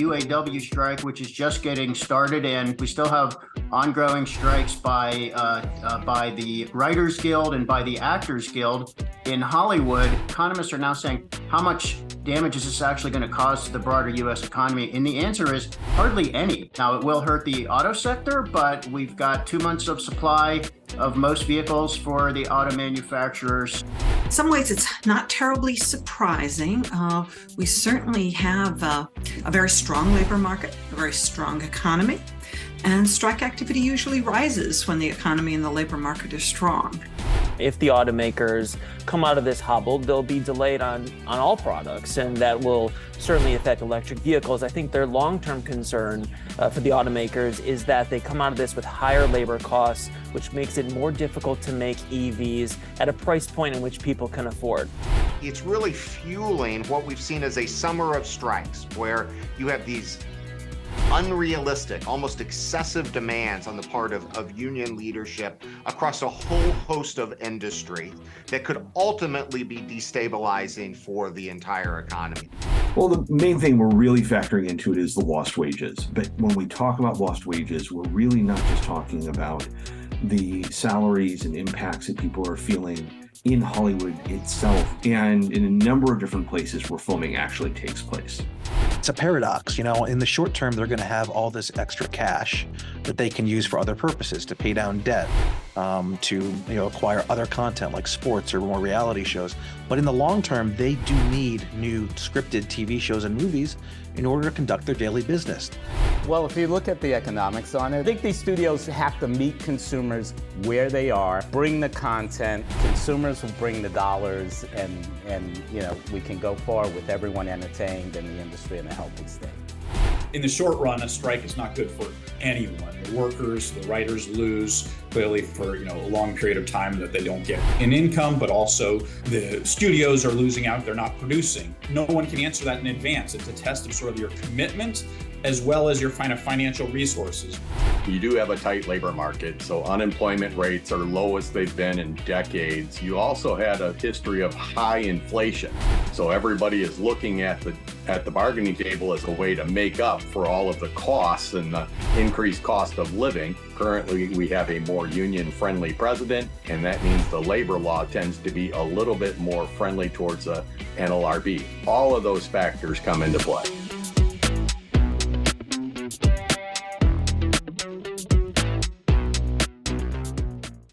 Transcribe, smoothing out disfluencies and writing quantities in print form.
UAW strike, which is just getting started, and we still have ongoing strikes by the Writers Guild and by the Actors Guild in Hollywood. Economists are now saying, how much damage is this actually going to cause to the broader U.S. economy? And the answer is hardly any. Now, it will hurt the auto sector, but we've got 2 months of supply of most vehicles for the auto manufacturers. In some ways, it's not terribly surprising. We certainly have a very strong labor market, a very strong economy, and strike activity usually rises when the economy and the labor market are strong. If the automakers come out of this hobbled, they'll be delayed on all products, and that will certainly affect electric vehicles. I think their long-term concern for the automakers is that they come out of this with higher labor costs, which makes it more difficult to make EVs at a price point in which people can afford. It's really fueling what we've seen as a summer of strikes, where you have these unrealistic, almost excessive demands on the part of union leadership across a whole host of industry that could ultimately be destabilizing for the entire economy. Well, the main thing we're really factoring into it is the lost wages. But when we talk about lost wages, we're really not just talking about the salaries and impacts that people are feeling in Hollywood itself and in a number of different places where filming actually takes place. It's a paradox, in the short term, they're going to have all this extra cash that they can use for other purposes, to pay down debt, to acquire other content like sports or more reality shows. But in the long term, they do need new scripted TV shows and movies in order to conduct their daily business. Well, if you look at the economics on it, I think these studios have to meet consumers where they are, bring the content, consumers will bring the dollars, and we can go forward with everyone entertained in the industry in a healthy state. In the short run, a strike is not good for anyone. The workers, the writers lose clearly for a long period of time that they don't get an income, but also the studios are losing out. They're not producing. No one can answer that in advance. It's a test of sort of your commitment as well as your financial resources. You do have a tight labor market, so unemployment rates are lowest they've been in decades. You also had a history of high inflation, so everybody is looking at the bargaining table as a way to make up for all of the costs and the increased cost of living. Currently, we have a more union-friendly president, and that means the labor law tends to be a little bit more friendly towards a NLRB. All of those factors come into play.